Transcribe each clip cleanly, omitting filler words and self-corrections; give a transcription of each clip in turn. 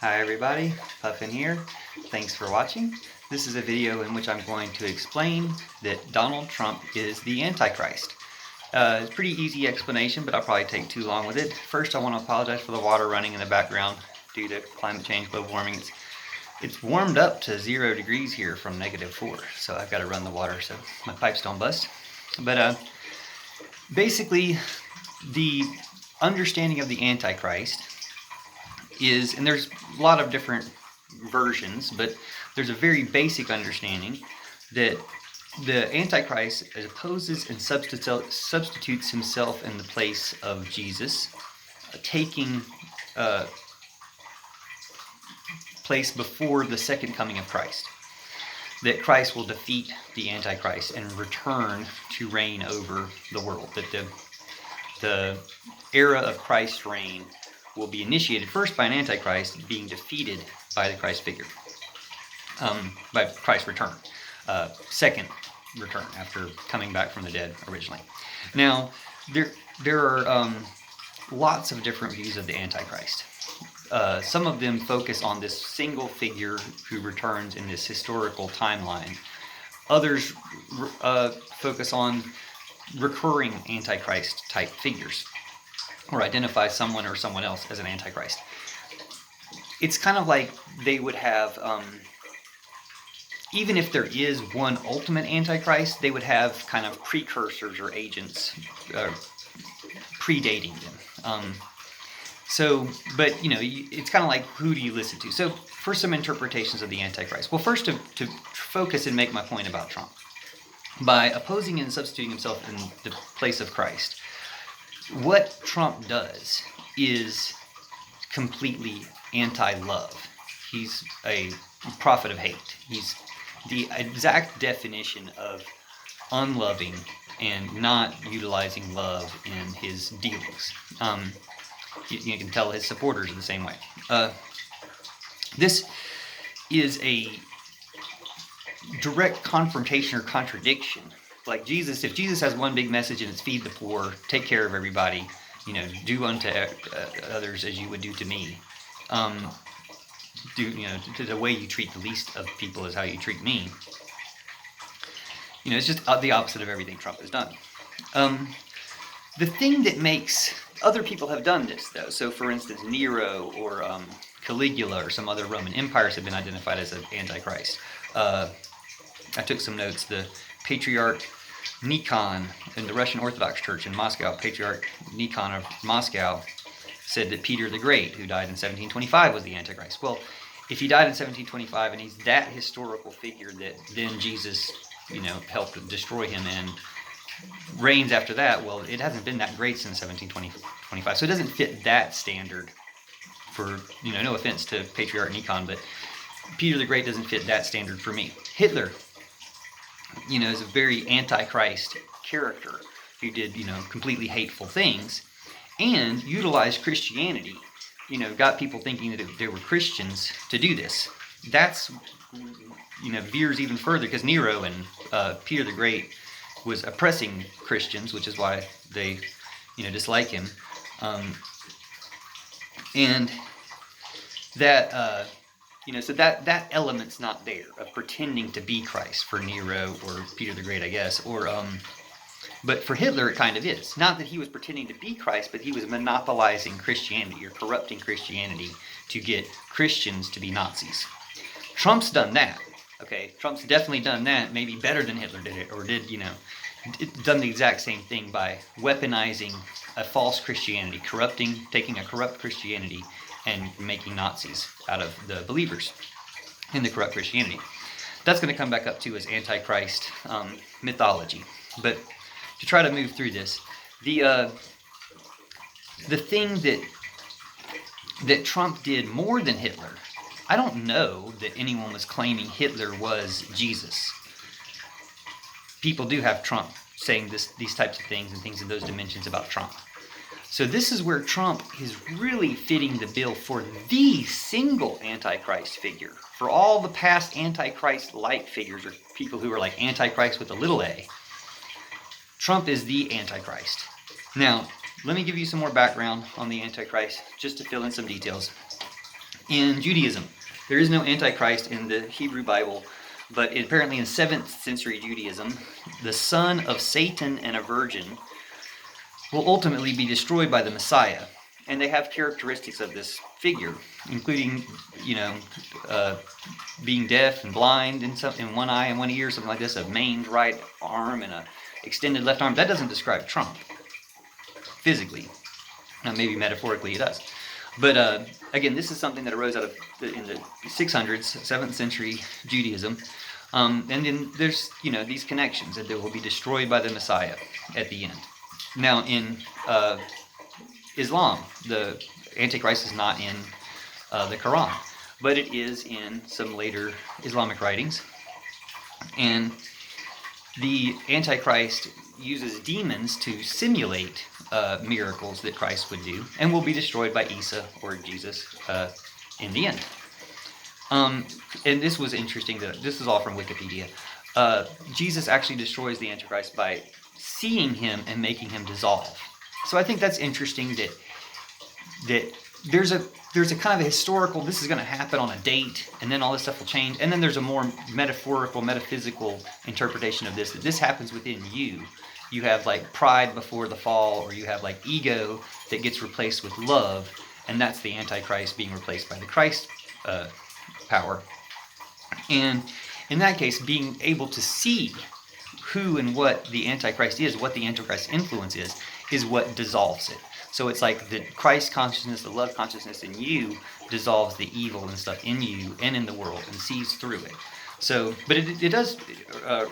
Hi everybody, Puffin here. Thanks for watching. This is a video in which I'm going to explain that Donald Trump is the Antichrist. It's a pretty easy explanation, but I'll probably take too long with it. First, I want to apologize for the water running in the background due to climate change, global warming. It's warmed up to 0 degrees here from -4, so I've got to run the water so my pipes don't bust. But basically, the understanding of the Antichrist is, and there's a lot of different versions, but there's a very basic understanding that the Antichrist opposes and substitutes himself in the place of Jesus, taking place before the second coming of Christ. That Christ will defeat the Antichrist and return to reign over the world. That the era of Christ's reign will be initiated first by an Antichrist being defeated by the Christ figure, by Christ's return, second return after coming back from the dead originally. Now, there are lots of different views of the Antichrist. Some of them focus on this single figure who returns in this historical timeline. Others focus on recurring Antichrist type figures, or identify someone or someone else as an Antichrist. It's kind of like they would have, even if there is one ultimate Antichrist, they would have kind of precursors or agents predating them. But it's kind of like, who do you listen to? So for some interpretations of the Antichrist. Well, first to focus and make my point about Trump. By opposing and substituting himself in the place of Christ, what Trump does is completely anti-love. He's a prophet of hate. He's the exact definition of unloving and not utilizing love in his dealings. You can tell his supporters are the same way. This is a direct confrontation or contradiction. Like Jesus, if Jesus has one big message and it's feed the poor, take care of everybody, do unto others as you would do to me. The way you treat the least of people is how you treat me. It's just the opposite of everything Trump has done. The thing that makes other people have done this, though. So, for instance, Nero or Caligula or some other Roman empires have been identified as an Antichrist. I took some notes. The Patriarch Nikon in the Russian Orthodox Church in Moscow, Patriarch Nikon of Moscow, said that Peter the Great, who died in 1725, was the Antichrist. Well, if he died in 1725 and he's that historical figure that then Jesus, helped destroy him and reigns after that, well, it hasn't been that great since 1725. So it doesn't fit that standard for, no offense to Patriarch Nikon, but Peter the Great doesn't fit that standard for me. Hitler, is a very Antichrist character who did, completely hateful things and utilized Christianity, got people thinking that they were Christians to do this. That's, veers even further because Nero and Peter the Great was oppressing Christians, which is why they, dislike him. And that, so that element's not there of pretending to be Christ for Nero or Peter the Great, I guess, but for Hitler it kind of is. Not that he was pretending to be Christ, but he was monopolizing Christianity or corrupting Christianity to get Christians to be Nazis. Trump's done that. Okay, Trump's definitely done that, maybe better than Hitler did it, or done the exact same thing by weaponizing a false Christianity, taking a corrupt Christianity and making Nazis out of the believers in the corrupt Christianity. That's going to come back up too as Antichrist mythology. But to try to move through this, the thing that Trump did more than Hitler, I don't know that anyone was claiming Hitler was Jesus. People do have Trump saying these types of things and things in those dimensions about Trump. So this is where Trump is really fitting the bill for the single Antichrist figure. For all the past Antichrist-like figures, or people who are like Antichrist with a little a, Trump is the Antichrist. Now, let me give you some more background on the Antichrist, just to fill in some details. In Judaism, there is no Antichrist in the Hebrew Bible, but apparently in 7th century Judaism, the son of Satan and a virgin will ultimately be destroyed by the Messiah. And they have characteristics of this figure, including, being deaf and blind in one eye and one ear, something like this, a maimed right arm and a extended left arm. That doesn't describe Trump physically. Now, maybe metaphorically it does. But again, this is something that arose out of in the 600s, 7th century Judaism. And then there's, these connections that they will be destroyed by the Messiah at the end. Now, in Islam, the Antichrist is not in the Quran, but it is in some later Islamic writings. And the Antichrist uses demons to simulate miracles that Christ would do, and will be destroyed by Isa or Jesus in the end. And this was interesting. This is all from Wikipedia. Jesus actually destroys the Antichrist by seeing him and making him dissolve. So I think that's interesting that there's a kind of a historical, this is going to happen on a date, and then all this stuff will change. And then there's a more metaphorical, metaphysical interpretation of this, that this happens within you. You have like pride before the fall, or you have like ego that gets replaced with love, and that's the Antichrist being replaced by the Christ power. And in that case, being able to see who and what the Antichrist is, what the Antichrist influence is what dissolves it. So it's like the Christ consciousness, the love consciousness in you dissolves the evil and stuff in you and in the world and sees through it. So, but it does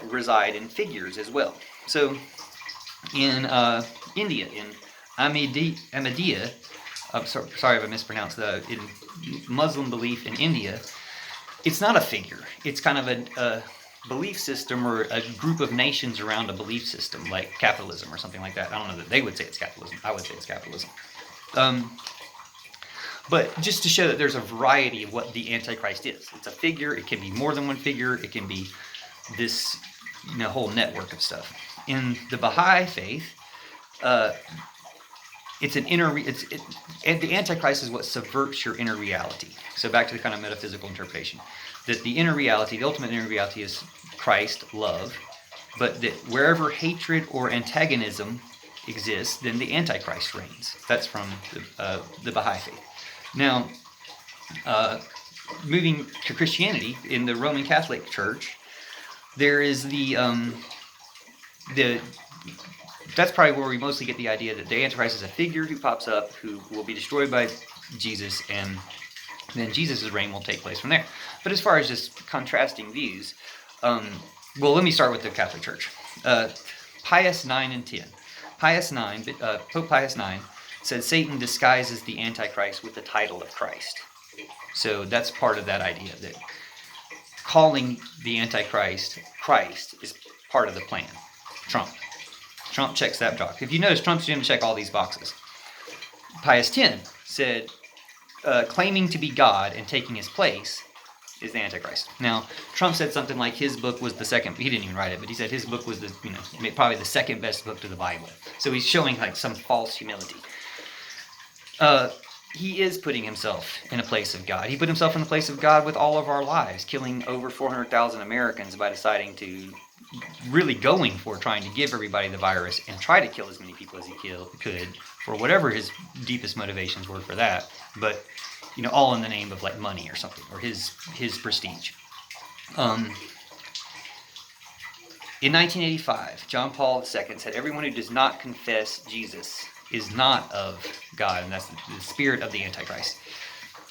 reside in figures as well. So in India, in Ahmadiyya, sorry if I mispronounced in Muslim belief in India, it's not a figure. It's kind of a belief system, or a group of nations around a belief system, like capitalism or something like that. I don't know that they would say it's capitalism. I would say it's capitalism. But just to show that there's a variety of what the Antichrist is. It's a figure. It can be more than one figure. It can be this whole network of stuff. In the Baha'i faith, it's an the Antichrist is what subverts your inner reality. So back to the kind of metaphysical interpretation, that the inner reality, the ultimate inner reality, is Christ, love, but that wherever hatred or antagonism exists, then the Antichrist reigns. That's from the Baha'i faith. Now, moving to Christianity, in the Roman Catholic Church, there is that's probably where we mostly get the idea that the Antichrist is a figure who pops up, who will be destroyed by Jesus, and then Jesus' reign will take place from there. But as far as just contrasting views, well, let me start with the Catholic Church. Pius 9 and 10. Pope Pius 9 said Satan disguises the Antichrist with the title of Christ. So that's part of that idea, that calling the Antichrist Christ is part of the plan. Trump checks that box. If you notice, Trump's going to check all these boxes. Pius 10 said, claiming to be God and taking his place is the Antichrist. Now, Trump said something like his book was the second, he didn't even write it, but he said his book was probably the second best book to the Bible. So he's showing like some false humility. He is putting himself in a place of God. He put himself in the place of God with all of our lives, killing over 400,000 Americans by deciding to really trying to give everybody the virus and try to kill as many people as he could, for whatever his deepest motivations were for that. But, all in the name of like money or something, or his prestige. In 1985, John Paul II said, everyone who does not confess Jesus is not of God, and that's the spirit of the Antichrist.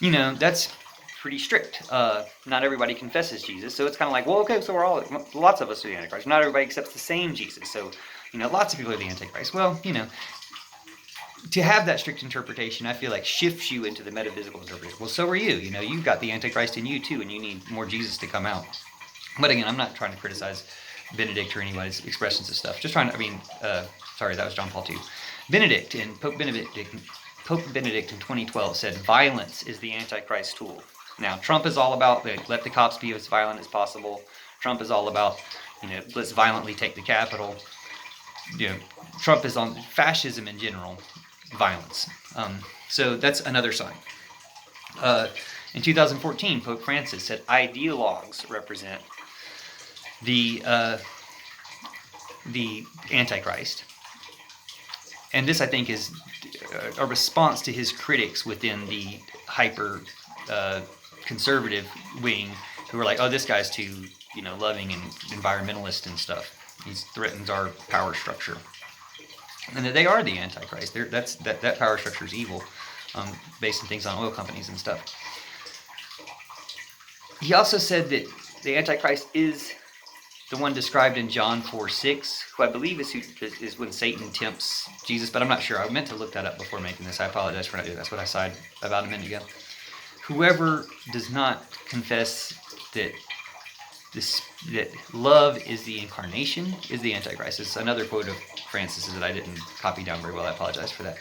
That's pretty strict. Not everybody confesses Jesus, so it's kind of like, well, okay, so lots of us are the Antichrist. Not everybody accepts the same Jesus, so, lots of people are the Antichrist. Well, to have that strict interpretation, I feel like shifts you into the metaphysical interpretation. Well, so are you. You've got the Antichrist in you too, and you need more Jesus to come out. But again, I'm not trying to criticize Benedict or anybody's expressions of stuff. Just trying to, sorry, that was John Paul II. Pope Benedict in 2012 said, violence is the Antichrist tool. Now, Trump is all about, let the cops be as violent as possible. Trump is all about, let's violently take the Capitol. Trump is on fascism in general, violence. So that's another sign. In 2014, Pope Francis said ideologues represent the Antichrist. And this, I think, is a response to his critics within the hyper conservative wing, who were like, "Oh, this guy's too, loving and environmentalist and stuff. He threatens our power structure." And that they are the Antichrist. That power structure is evil, basing things on oil companies and stuff. He also said that the Antichrist is the one described in John 4:6, who I believe is when Satan tempts Jesus, but I'm not sure. I meant to look that up before making this. I apologize for not doing that. That's what I said about a minute ago. Whoever does not confess that love is the incarnation is the Antichrist. It's another quote of Francis that I didn't copy down very well. I apologize for that.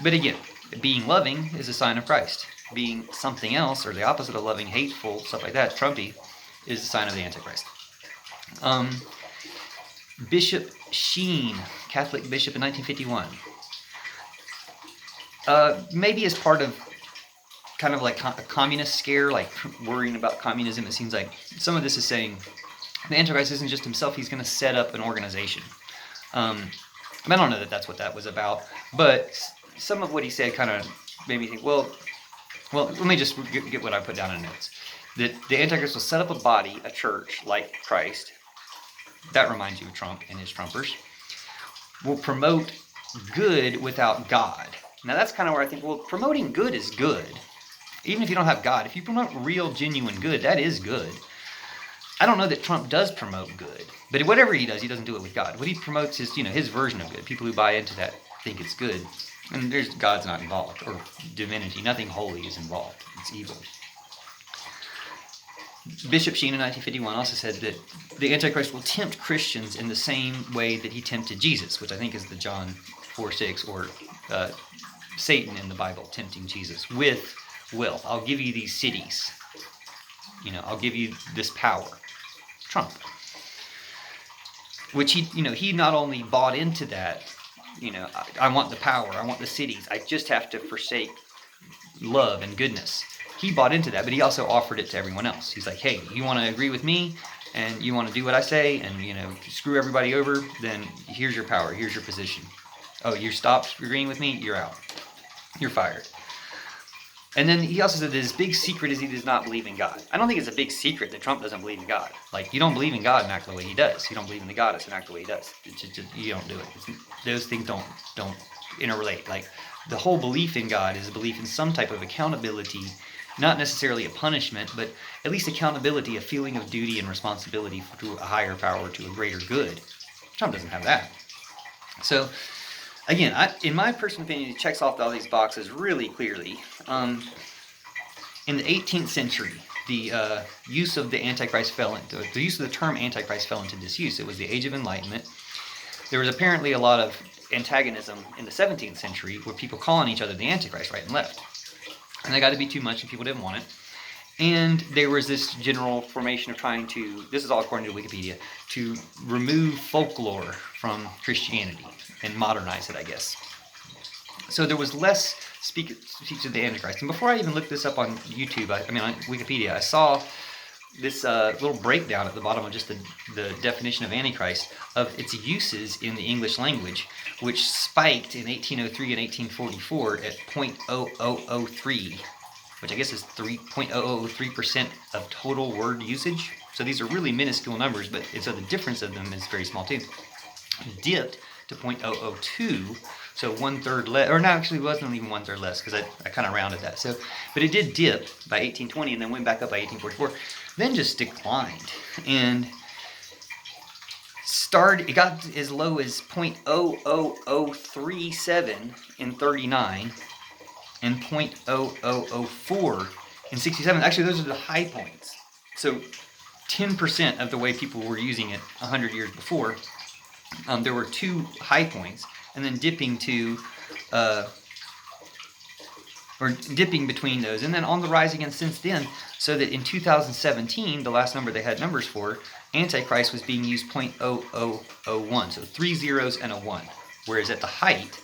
But again, being loving is a sign of Christ. Being something else, or the opposite of loving, hateful, stuff like that, Trumpy, is a sign of the Antichrist. Bishop Sheen, Catholic bishop in 1951, maybe as part of kind of like a communist scare, like worrying about communism. It seems like some of this is saying the Antichrist isn't just himself, he's going to set up an organization. I don't know that that's what that was about, but some of what he said kind of made me think, well, let me just get what I put down in notes. That the Antichrist will set up a body, a church, like Christ. That reminds you of Trump and his Trumpers. Will promote good without God. Now that's kind of where I think, well, promoting good is good. Even if you don't have God, if you promote real, genuine good, that is good. I don't know that Trump does promote good, but whatever he does, he doesn't do it with God. What he promotes is, his version of good. People who buy into that think it's good, and God's not involved, or divinity. Nothing holy is involved. It's evil. Bishop Sheen in 1951 also said that the Antichrist will tempt Christians in the same way that he tempted Jesus, which I think is the John 4:6, or Satan in the Bible tempting Jesus with wealth. I'll give you these cities. I'll give you this power. Trump. Which he not only bought into that, I want the power, I want the cities, I just have to forsake love and goodness. He bought into that, but he also offered it to everyone else. He's like, hey, you want to agree with me, and you want to do what I say, and screw everybody over, then here's your power, here's your position. Oh, you stopped agreeing with me, you're out. You're fired. And then he also said that his big secret is he does not believe in God. I don't think it's a big secret that Trump doesn't believe in God. Like, you don't believe in God and act the way he does. You don't believe in the goddess and act the way he does. You don't do it. Those things don't interrelate. Like, the whole belief in God is a belief in some type of accountability, not necessarily a punishment, but at least accountability, a feeling of duty and responsibility to a higher power, to a greater good. Trump doesn't have that. So, again, in my personal opinion, it checks off all these boxes really clearly. In the 18th century, the use of the Antichrist the use of the term Antichrist fell into disuse. It was the Age of Enlightenment. There was apparently a lot of antagonism in the 17th century, where people calling each other the Antichrist right and left. And that got to be too much, and people didn't want it. And there was this general formation of trying to, this is all according to Wikipedia, to remove folklore from Christianity and modernize it, I guess. So there was less speak of the Antichrist. And before I even looked this up on YouTube, on Wikipedia, I saw this little breakdown at the bottom of just the definition of Antichrist, of its uses in the English language, which spiked in 1803 and 1844 at 0.0003, which I guess is 3.0003% of total word usage. So these are really minuscule numbers, but so the difference of them is very small too. Dipped to 0.002, so 1/3 less, or no, actually it wasn't even 1/3 less, because I kind of rounded that. So, but it did dip by 1820 and then went back up by 1844, then just declined, and it got as low as 0.00037 in 39 and 0.0004 in 67. Actually, those are the high points. So 10% of the way people were using it 100 years before. There were two high points, and then dipping between those, and then on the rise again since then, so that in 2017, the last number they had numbers for, Antichrist was being used 0.0001, so 3 zeros and a 1. Whereas at the height,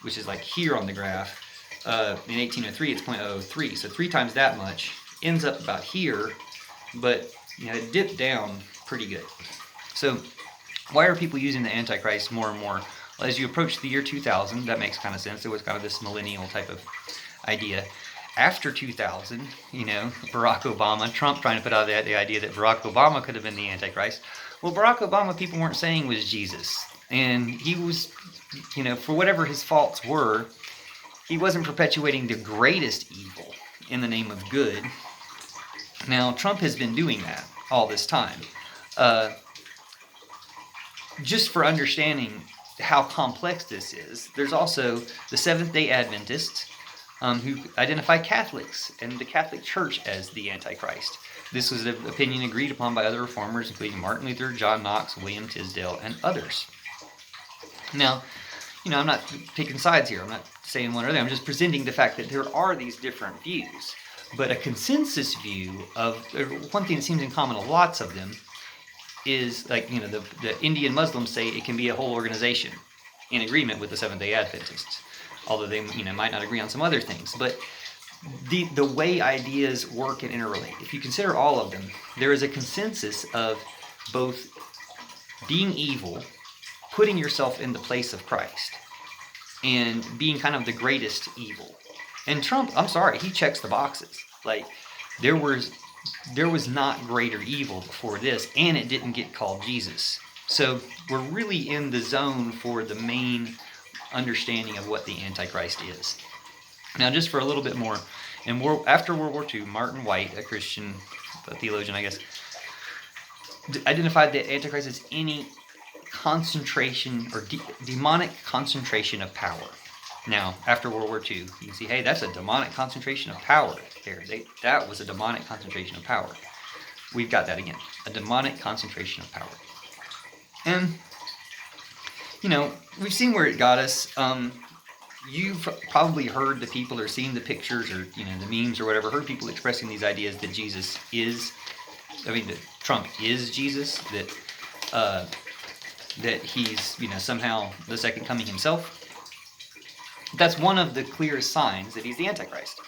which is like here on the graph, In 1803, it's 0.003, so 3 times that much. Ends up about here, but it dipped down pretty good. So why are people using the Antichrist more and more? Well, as you approach the year 2000, that makes kind of sense. There was kind of this millennial type of idea. After 2000, Barack Obama, Trump trying to put out the idea that Barack Obama could have been the Antichrist. Well, Barack Obama, people weren't saying was Jesus. And he was, for whatever his faults were, he wasn't perpetuating the greatest evil in the name of good. Now, Trump has been doing that all this time. Just for understanding how complex this is, there's also the Seventh-day Adventists who identify Catholics and the Catholic Church as the Antichrist. This was an opinion agreed upon by other reformers, including Martin Luther, John Knox, William Tisdale, and others. Now, I'm not picking sides here. I'm not saying one or the other. I'm just presenting the fact that there are these different views. But a consensus view of one thing that seems in common to lots of them is like, the Indian Muslims say it can be a whole organization in agreement with the Seventh-day Adventists, although they might not agree on some other things. But the way ideas work and interrelate, if you consider all of them, there is a consensus of both being evil, putting yourself in the place of Christ, and being kind of the greatest evil. And Trump, I'm sorry, he checks the boxes. Like, there was not greater evil before this, and it didn't get called Jesus. So we're really in the zone for the main understanding of what the Antichrist is. Now, just for a little bit more, and after World War II, Martin White, a Christian theologian, I guess, identified the Antichrist as any concentration or demonic concentration of power. Now, after World War II, you can see, hey, that's a demonic concentration of power there. That was a demonic concentration of power. We've got that again, a demonic concentration of power. And, we've seen where it got us. You've probably heard the people or seen the pictures or, the memes or whatever, heard people expressing these ideas that that Trump is Jesus, that he's, somehow the second coming himself. That's one of the clearest signs that he's the Antichrist.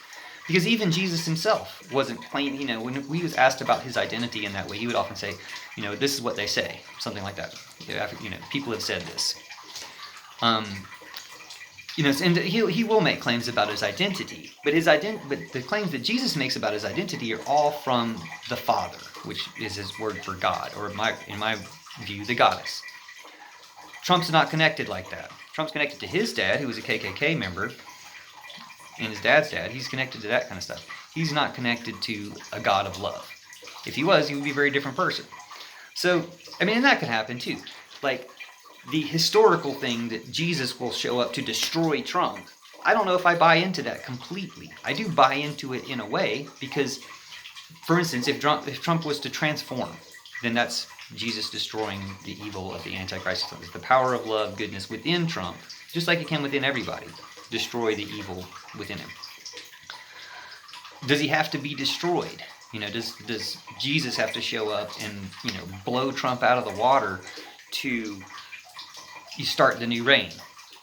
Because even Jesus himself wasn't plain, when he was asked about his identity in that way, he would often say, this is what they say, something like that. People have said this. And he will make claims about his identity, but but the claims that Jesus makes about his identity are all from the Father, which is his word for God, or in my view, the goddess. Trump's not connected like that. Trump's connected to his dad, who was a KKK member, and his dad's dad. He's connected to that kind of stuff. He's not connected to a God of love. If he was, he would be a very different person. So, and that could happen too. Like, the historical thing that Jesus will show up to destroy Trump, I don't know if I buy into that completely. I do buy into it in a way because, for instance, if Trump was to transform, then that's Jesus destroying the evil of the Antichrist. The power of love, goodness within Trump, just like it can within everybody, destroy the evil within him. Does he have to be destroyed? Does Jesus have to show up and, blow Trump out of the water to start the new reign?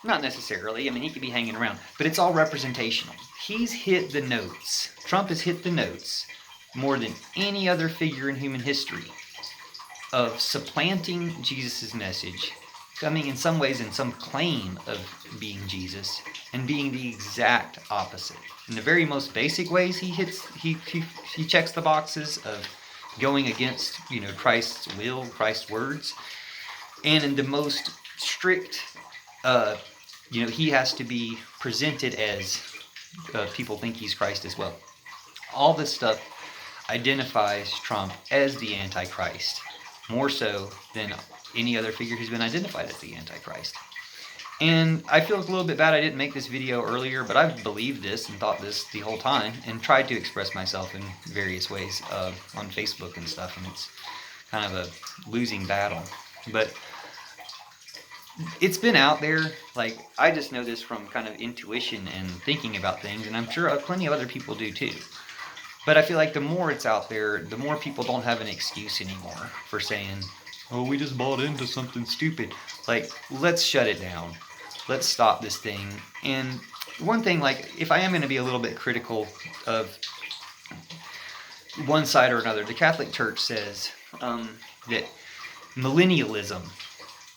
Not necessarily. He could be hanging around, but it's all representational. He's hit the notes. Trump has hit the notes more than any other figure in human history of supplanting Jesus' message, coming in some ways in some claim of being Jesus, and being the exact opposite. In the very most basic ways, he checks the boxes of going against, Christ's will, Christ's words, and in the most strict, he has to be presented as people think he's Christ as well. All this stuff identifies Trump as the Antichrist, more so than any other figure who's been identified as the Antichrist. And I feel a little bit bad I didn't make this video earlier, but I've believed this and thought this the whole time and tried to express myself in various ways on Facebook and stuff, and it's kind of a losing battle. But it's been out there. Like, I just know this from kind of intuition and thinking about things, and I'm sure plenty of other people do too. But I feel like the more it's out there, the more people don't have an excuse anymore for saying, oh, we just bought into something stupid. Like, let's shut it down. Let's stop this thing. And one thing, like, if I am going to be a little bit critical of one side or another, the Catholic Church says that millennialism,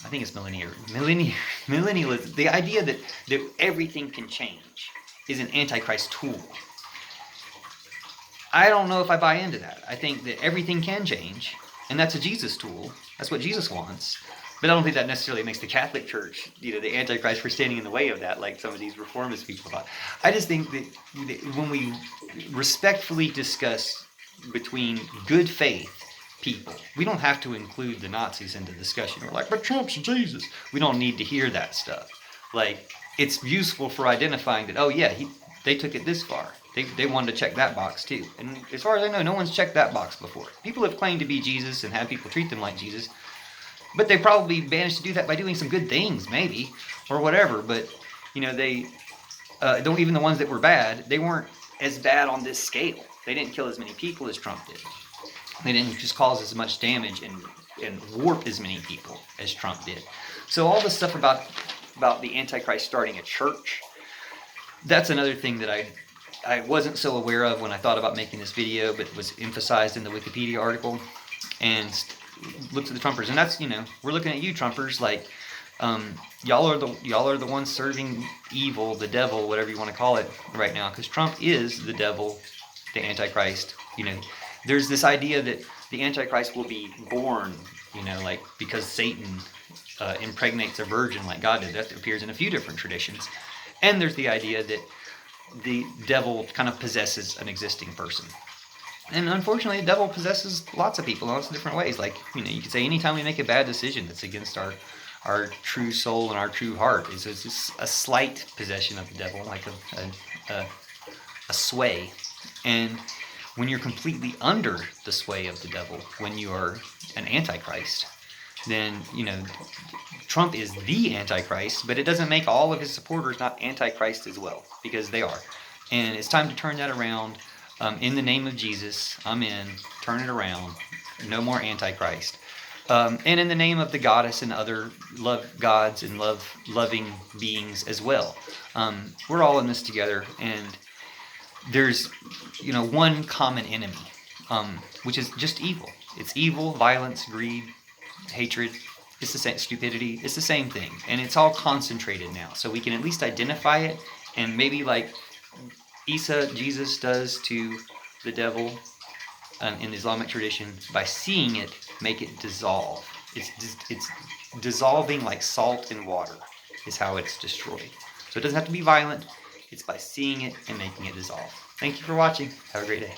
I think it's millennialism, the idea that everything can change is an Antichrist tool. I don't know if I buy into that. I think that everything can change, and that's a Jesus tool. That's what Jesus wants. But I don't think that necessarily makes the Catholic Church, the Antichrist for standing in the way of that, like some of these reformist people thought. I just think that when we respectfully discuss between good faith people, we don't have to include the Nazis into the discussion. We're like, but Trump's Jesus. We don't need to hear that stuff. Like, it's useful for identifying that, oh yeah, they took it this far. They wanted to check that box too. And as far as I know, no one's checked that box before. People have claimed to be Jesus and had people treat them like Jesus, but they probably managed to do that by doing some good things, maybe, or whatever. But, they, even the ones that were bad, they weren't as bad on this scale. They didn't kill as many people as Trump did. They didn't just cause as much damage and warp as many people as Trump did. So all the stuff about the Antichrist starting a church, that's another thing that I wasn't so aware of when I thought about making this video, but was emphasized in the Wikipedia article, and looked at the Trumpers. And that's, we're looking at you Trumpers, like, y'all are the ones serving evil, the devil, whatever you want to call it right now, because Trump is the devil, the Antichrist. There's this idea that the Antichrist will be born, like, because Satan impregnates a virgin like God did. That appears in a few different traditions. And there's the idea that the devil kind of possesses an existing person. And unfortunately, the devil possesses lots of people in lots of different ways. Like, you could say anytime we make a bad decision that's against our true soul and our true heart, it's just a slight possession of the devil, like a sway. And when you're completely under the sway of the devil, when you are an Antichrist, then, Trump is the Antichrist, but it doesn't make all of his supporters not Antichrist as well, because they are. And it's time to turn that around. In the name of Jesus, amen. Turn it around. No more Antichrist. And in the name of the goddess and other love gods and loving beings as well. We're all in this together, and there's, one common enemy, which is just evil. It's evil, violence, greed, hatred. It's the same, stupidity. It's the same thing, and it's all concentrated now. So we can at least identify it, and maybe like Jesus does to the devil in the Islamic tradition, by seeing it, make it dissolve. It's dissolving like salt in water is how it's destroyed. So it doesn't have to be violent. It's by seeing it and making it dissolve. Thank you for watching. Have a great day.